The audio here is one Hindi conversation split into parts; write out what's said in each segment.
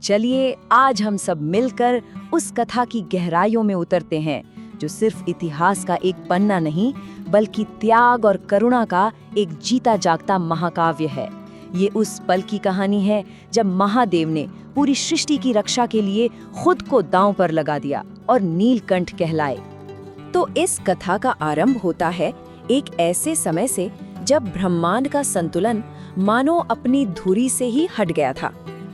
चलिए आज हम सब मिलकर उस कथा की गहराइयों में उतरते हैं, जो सिर्फ इतिहास का एक पन्ना नहीं बल्कि त्याग और करुणा का एक जीता जागता महाकाव्य है। ये उस पल की कहानी है जब महादेव ने पूरी सृष्टि की रक्षा के लिए खुद को दांव पर लगा दिया और नीलकंठ कहलाए। तो इस कथा का आरंभ होता है एक ऐसे समय से जब ब्रह्मांड का संतुलन मानो अपनी धुरी से ही हट गया था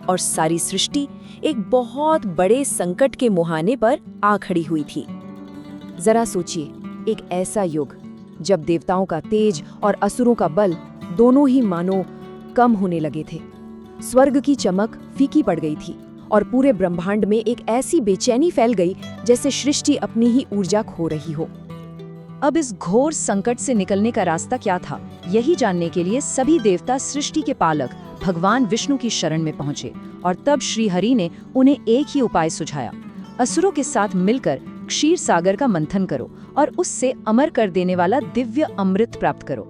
और सारी सृष्टि एक बहुत बड़े संकट के मुहाने पर आ खड़ी हुई थी। जरा सोचिए, एक ऐसा युग जब देवताओं का तेज और असुरों का बल दोनों ही मानो कम होने लगे थे। स्वर्ग की चमक फीकी पड़ गई थी और पूरे ब्रह्मांड में एक ऐसी बेचैनी फैल गई जैसे सृष्टि अपनी ही ऊर्जा खो रही हो। अब इस घोर संकट से निकलने का रास्ता क्या था, यही जानने के लिए सभी देवता सृष्टि के पालक भगवान विष्णु की शरण में पहुंचे और तब श्री हरि ने उन्हें एक ही उपाय सुझाया। असुरों के साथ मिलकर क्षीर सागर का मंथन करो और उससे अमर कर देने वाला दिव्य अमृत प्राप्त करो।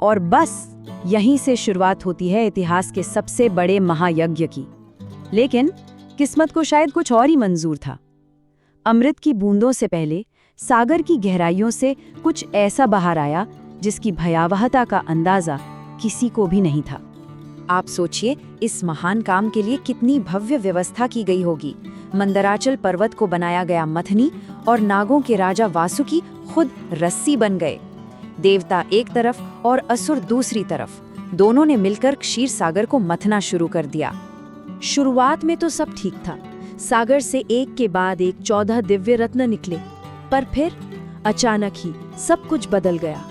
और बस यहीं से शुरुआत होती है इतिहास के सबसे बड़े महायज्ञ की। लेकिन किस्मत को शायद कुछ और ही मंजूर था। अमृत की बूंदों से पहले सागर की गहराइयों से कुछ ऐसा बाहर आया जिसकी भयावहता का अंदाजा किसी को भी नहीं था। आप सोचिए, इस महान काम के लिए कितनी भव्य व्यवस्था की गई होगी। मंदराचल पर्वत को बनाया गया मथनी और नागों के राजा वासुकी खुद रस्सी बन गए। देवता एक तरफ और असुर दूसरी तरफ, दोनों ने मिलकर क्षीर सागर को मथना शुरू कर दिया। शुरुआत में तो सब ठीक था। सागर से एक के बाद एक 14 दिव्य रत्न निकले, पर फिर अचानक ही सब कुछ बदल गया।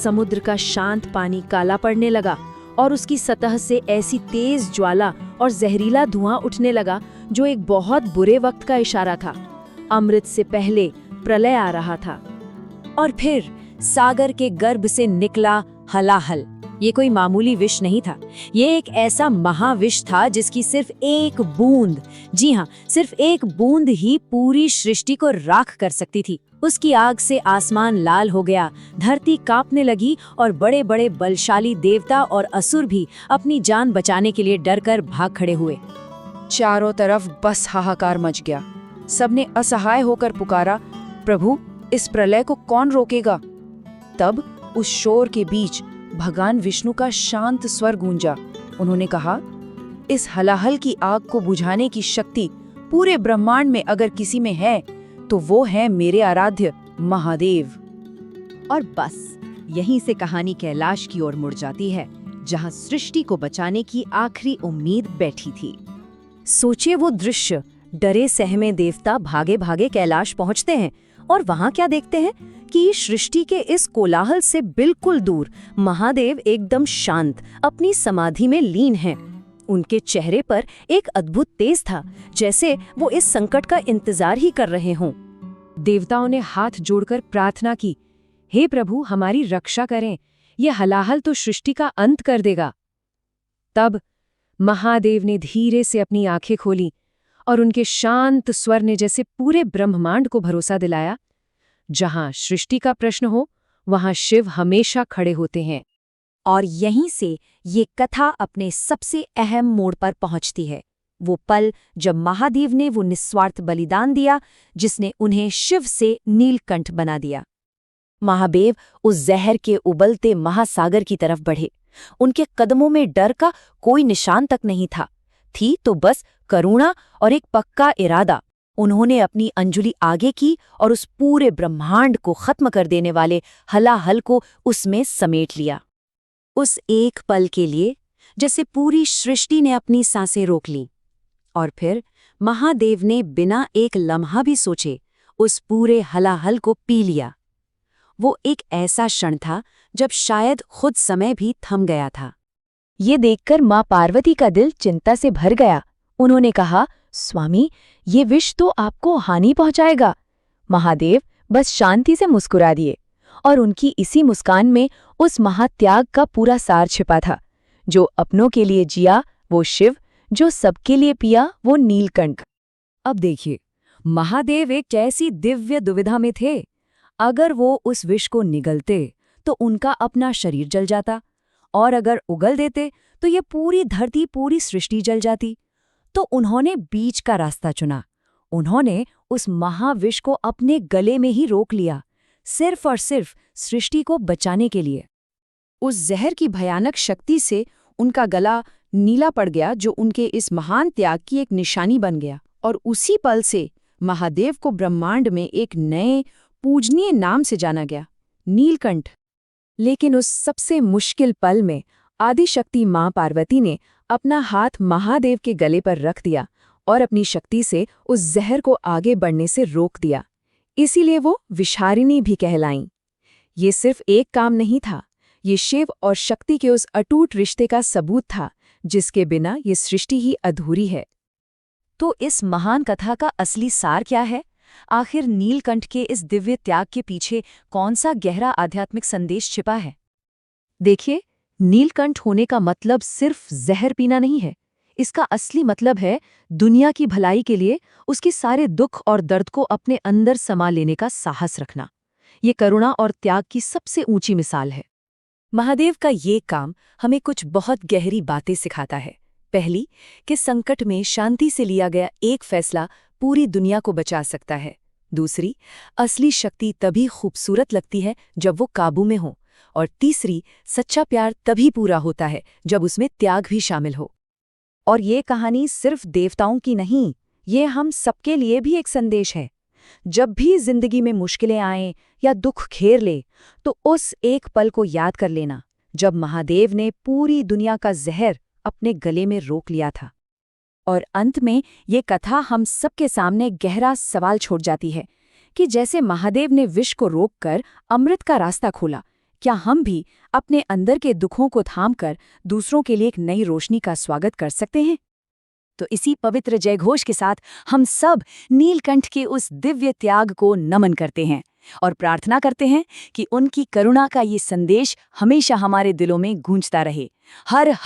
समुद्र का शांत पानी काला पड़ने लगा और उसकी सतह से ऐसी तेज ज्वाला और जहरीला धुआं उठने लगा जो एक बहुत बुरे वक्त का इशारा था। अमृत से पहले प्रलय आ रहा था। और फिर सागर के गर्भ से निकला हलाहल। ये कोई मामूली विष नहीं था, ये एक ऐसा महाविष था जिसकी सिर्फ एक बूंद, जी हाँ, सिर्फ एक बूंद ही पूरी सृष्टि को राख कर सकती थी। उसकी आग से आसमान लाल हो गया, धरती कांपने लगी और बड़े बड़े बलशाली देवता और असुर भी अपनी जान बचाने के लिए डरकर भाग खड़े हुए। चारों तरफ बस हाहाकार मच गया। सबने असहाय होकर पुकारा, प्रभु, इस प्रलय को कौन रोकेगा? तब उस शोर के बीच भगवान विष्णु का शांत स्वर गूंजा। उन्होंने कहा, इस हलाहल की आग को बुझाने की शक्ति पूरे ब्रह्मांड में अगर किसी में है तो वो है मेरे आराध्य महादेव। और बस यहीं से कहानी कैलाश की ओर मुड़ जाती है, जहां सृष्टि को बचाने की आखिरी उम्मीद बैठी थी। सोचिए वो दृश्य, डरे सहमे देवता भागे भागे कैलाश पहुंचते हैं और वहां क्या देखते हैं कि सृष्टि के इस कोलाहल से बिल्कुल दूर महादेव एकदम शांत अपनी समाधि में लीन हैं। उनके चेहरे पर एक अद्भुत तेज था, जैसे वो इस संकट का इंतजार ही कर रहे हों। देवताओं ने हाथ जोड़कर प्रार्थना की, हे प्रभु, हमारी रक्षा करें, ये हलाहल तो सृष्टि का अंत कर देगा। तब महादेव ने धीरे से अपनी आंखें खोली और उनके शांत स्वर ने जैसे पूरे ब्रह्मांड को भरोसा दिलाया, जहां सृष्टि का प्रश्न हो वहां शिव हमेशा खड़े होते हैं। और यहीं से ये कथा अपने सबसे अहम मोड़ पर पहुंचती है। वो पल जब महादेव ने वो निस्वार्थ बलिदान दिया जिसने उन्हें शिव से नीलकंठ बना दिया। महादेव उस जहर के उबलते महासागर की तरफ बढ़े। उनके कदमों में डर का कोई निशान तक नहीं था, थी तो बस करुणा और एक पक्का इरादा। उन्होंने अपनी अंजुलि आगे की और उस पूरे ब्रह्मांड को खत्म कर देने वाले हलाहल को उसमें समेट लिया। उस एक पल के लिए जैसे पूरी सृष्टि ने अपनी सांसें रोक लीं। और फिर महादेव ने बिना एक लम्हा भी सोचे उस पूरे हलाहल को पी लिया। वो एक ऐसा क्षण था जब शायद खुद समय भी थम गया था। ये देखकर मां पार्वती का दिल चिंता से भर गया। उन्होंने कहा, स्वामी, ये विष तो आपको हानि पहुंचाएगा। महादेव बस शांति से मुस्कुरा दिए और उनकी इसी मुस्कान में उस महात्याग का पूरा सार छिपा था। जो अपनों के लिए जिया वो शिव, जो सबके लिए पिया वो नीलकंठ। अब देखिए, महादेव एक ऐसी दिव्य दुविधा में थे। अगर वो उस विष को निगलते तो उनका अपना शरीर जल जाता, और अगर उगल देते तो ये पूरी धरती, पूरी सृष्टि जल जाती। तो उन्होंने बीच का रास्ता चुना। उन्होंने उस महाविष को अपने गले में ही रोक लिया, सिर्फ और सिर्फ सृष्टि को बचाने के लिए। उस जहर की भयानक शक्ति से उनका गला नीला पड़ गया, जो उनके इस महान त्याग की एक निशानी बन गया। और उसी पल से महादेव को ब्रह्मांड में एक नए पूजनीय नाम से जाना गया, नीलकंठ। लेकिन उस सबसे मुश्किल पल में आदिशक्ति मां पार्वती ने अपना हाथ महादेव के गले पर रख दिया और अपनी शक्ति से उस जहर को आगे बढ़ने से रोक दिया। इसीलिए वो विषहारिणी भी कहलाईं। ये सिर्फ एक काम नहीं था, ये शिव और शक्ति के उस अटूट रिश्ते का सबूत था, जिसके बिना ये सृष्टि ही अधूरी है। तो इस महान कथा का असली सार क्या है? आखिर नीलकंठ के इस दिव्य त्याग के पीछे कौन सा गहरा आध्यात्मिक संदेश छिपा है? देखिए, नीलकंठ होने का मतलब सिर्फ जहर पीना नहीं है। इसका असली मतलब है दुनिया की भलाई के लिए उसके सारे दुख और दर्द को अपने अंदर समा लेने का साहस रखना। ये करुणा और त्याग की सबसे ऊंची मिसाल है। महादेव का ये काम हमें कुछ बहुत गहरी बातें सिखाता है। पहली, कि संकट में शांति से लिया गया एक फैसला पूरी दुनिया को बचा सकता है। दूसरी, असली शक्ति तभी खूबसूरत लगती है जब वो काबू में हो। और तीसरी, सच्चा प्यार तभी पूरा होता है जब उसमें त्याग भी शामिल हो। और ये कहानी सिर्फ देवताओं की नहीं, ये हम सबके लिए भी एक संदेश है। जब भी जिंदगी में मुश्किलें आएं या दुख घेर ले, तो उस एक पल को याद कर लेना जब महादेव ने पूरी दुनिया का जहर अपने गले में रोक लिया था। और अंत में ये कथा हम सबके सामने गहरा सवाल छोड़ जाती है कि जैसे महादेव ने विष को रोककर अमृत का रास्ता खोला, क्या हम भी अपने अंदर के दुखों को थामकर दूसरों के लिए एक नई रोशनी का स्वागत कर सकते हैं? तो इसी पवित्र जयघोष के साथ हम सब नीलकंठ के उस दिव्य त्याग को नमन करते हैं और प्रार्थना करते हैं कि उनकी करुणा का ये संदेश हमेशा हमारे दिलों में गूंजता रहे। हर हर